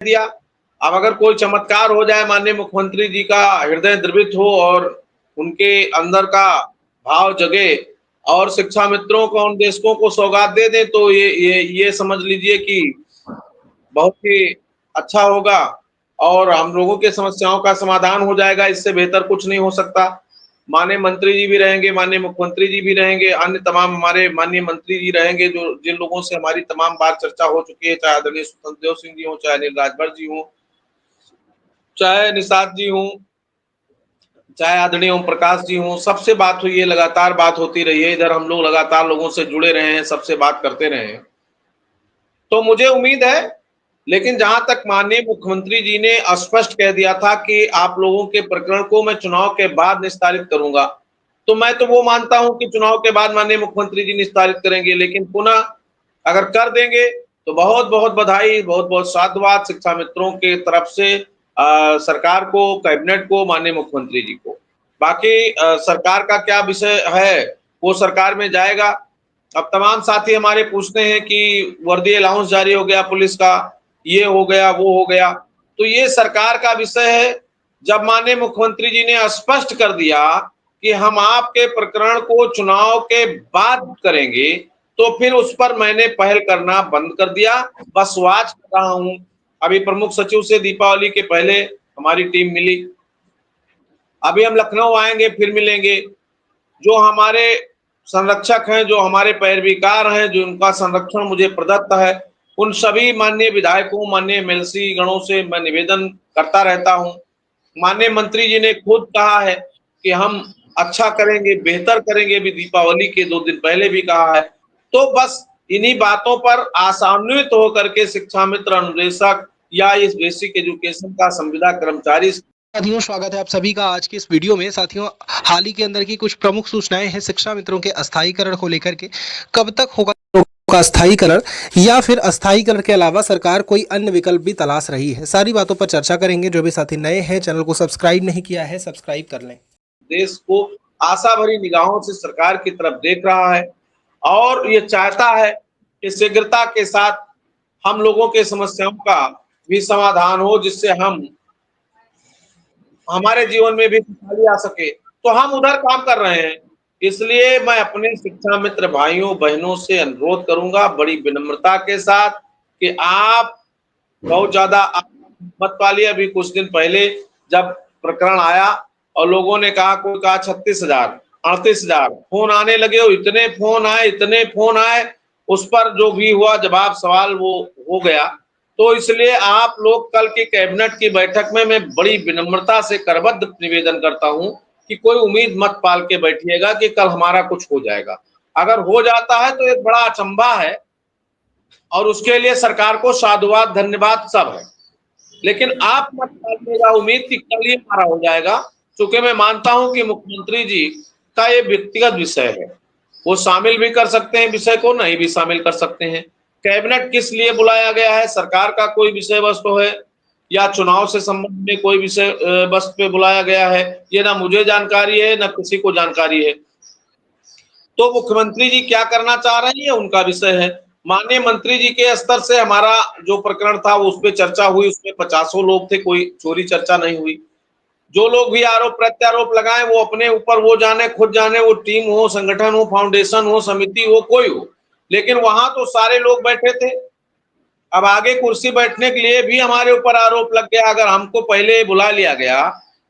दिया। अब अगर कोई चमत्कार हो जाए, माननीय मुख्यमंत्री जी का हृदय द्रवित हो और उनके अंदर का भाव जगे और शिक्षा मित्रों को, उन देशकों को सौगात दे दें, तो ये समझ लीजिए कि बहुत ही अच्छा होगा और हम लोगों की समस्याओं का समाधान हो जाएगा। इससे बेहतर कुछ नहीं हो सकता। माननीय मंत्री जी भी रहेंगे, माननीय मुख्यमंत्री जी भी रहेंगे, अन्य तमाम हमारे माननीय मंत्री जी रहेंगे, जो जिन लोगों से हमारी तमाम बार चर्चा हो चुकी है, चाहे आदरणीय स्वतंत्र देव सिंह जी हों, चाहे अनिल राजभर जी हों, चाहे निषाद जी हों, चाहे आदरणीय ओम प्रकाश जी हों, सबसे बात हुई है, लगातार बात होती रही है। इधर हम लोग लगातार लोगों से जुड़े रहे हैं, सबसे बात करते रहे हैं। तो मुझे उम्मीद है, लेकिन जहां तक माननीय मुख्यमंत्री जी ने स्पष्ट कह दिया था कि आप लोगों के प्रकरण को मैं चुनाव के बाद निस्तारित करूंगा, तो मैं तो वो मानता हूं कि चुनाव के बाद माननीय मुख्यमंत्री जी निस्तारित करेंगे, लेकिन पुनः अगर कर देंगे तो बहुत बहुत बधाई, बहुत बहुत साधुवाद शिक्षा मित्रों के तरफ से सरकार को, कैबिनेट को, माननीय मुख्यमंत्री जी को। बाकी सरकार का क्या विषय है, वो सरकार में जाएगा। अब तमाम साथी हमारे पूछते हैं कि वर्दी अलाउंस जारी हो गया पुलिस का, ये हो गया, वो हो गया, तो ये सरकार का विषय है। जब माननीय मुख्यमंत्री जी ने स्पष्ट कर दिया कि हम आपके प्रकरण को चुनाव के बाद करेंगे, तो फिर उस पर मैंने पहल करना बंद कर दिया। बस वाच कर रहा हूं। अभी प्रमुख सचिव से दीपावली के पहले हमारी टीम मिली, अभी हम लखनऊ आएंगे, फिर मिलेंगे। जो हमारे संरक्षक हैं, जो हमारे पैरवीकार हैं, जो उनका संरक्षण मुझे प्रदत्त है, उन सभी माननीय विधायकों, माननीय एमएलसी गणों से मैं निवेदन करता रहता हूं। माननीय मंत्री जी ने खुद कहा है कि हम अच्छा करेंगे, बेहतर करेंगे, भी दीपावली के 2 दिन पहले भी कहा है। तो बस इन्हीं बातों पर आशान्वित होकर के शिक्षा मित्र, अनुदेशक या इस बेसिक एजुकेशन का संविदा कर्मचारी। साथियों, स्वागत है आप सभी का आज के इस वीडियो में। साथियों, हाल ही के अंदर की कुछ प्रमुख सूचनाएं हैं शिक्षा मित्रों के अस्थायीकरण को लेकर के। कब तक होगा का अस्थायीकरण, या फिर अस्थायीकरण के अलावा सरकार कोई अन्य विकल्प भी तलाश रही है, सारी बातों पर चर्चा करेंगे। जो भी साथी नए हैं, चैनल को सब्सक्राइब नहीं किया है, सब्सक्राइब कर लें। देश को आशा भरी निगाहों से सरकार की तरफ देख रहा है और ये चाहता है कि शीघ्रता के साथ हम लोगों के समस्याओं का भी समाधान हो, जिससे हम हमारे जीवन में भी खुशहाली आ सके। तो हम उधर काम कर रहे हैं। इसलिए मैं अपने शिक्षा मित्र भाइयों बहनों से अनुरोध करूंगा बड़ी विनम्रता के साथ कि आप बहुत ज्यादा मत पालिए। अभी कुछ दिन पहले जब प्रकरण आया और लोगों ने कहा, कोई कहा 36,000, 38,000 फोन आने लगे, इतने फोन आए, इतने फोन आए, उस पर जो भी हुआ जवाब सवाल वो हो गया। तो इसलिए आप लोग कल की कैबिनेट की बैठक में मैं बड़ी विनम्रता से करबद्ध निवेदन करता हूं कि कोई उम्मीद मत पाल के बैठिएगा कि कल हमारा कुछ हो जाएगा। अगर हो जाता है तो एक बड़ा अचंभा है और उसके लिए सरकार को साधुवाद, धन्यवाद सब है। लेकिन आप मत पालिएगा उम्मीद कि कल ही हमारा हो जाएगा, क्योंकि मैं मानता हूं कि मुख्यमंत्री जी का ये व्यक्तिगत विषय है। वो शामिल भी कर सकते हैं विषय को, नहीं भी शामिल कर सकते हैं। कैबिनेट किस लिए बुलाया गया है, सरकार का कोई विषय वस्तु है या चुनाव से संबंध में कोई विषय वस्तु पे बुलाया गया है, ये ना मुझे जानकारी है, ना किसी को जानकारी है। तो मुख्यमंत्री जी क्या करना चाह रहे हैं, ये उनका विषय है। माननीय मंत्री जी के स्तर से हमारा जो प्रकरण था वो उस पर चर्चा हुई, उसमें 50 लोग थे, कोई चोरी चर्चा नहीं हुई। जो लोग भी आरोप प्रत्यारोप लगाए वो अपने ऊपर वो जाने, खुद जाने, वो टीम हो, संगठन हो, फाउंडेशन हो, समिति हो, कोई हो, लेकिन वहां तो सारे लोग बैठे थे। अब आगे कुर्सी बैठने के लिए भी हमारे ऊपर आरोप लग गया। अगर हमको पहले बुला लिया गया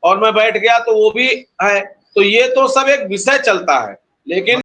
और मैं बैठ गया तो वो भी है। तो ये तो सब एक विषय चलता है, लेकिन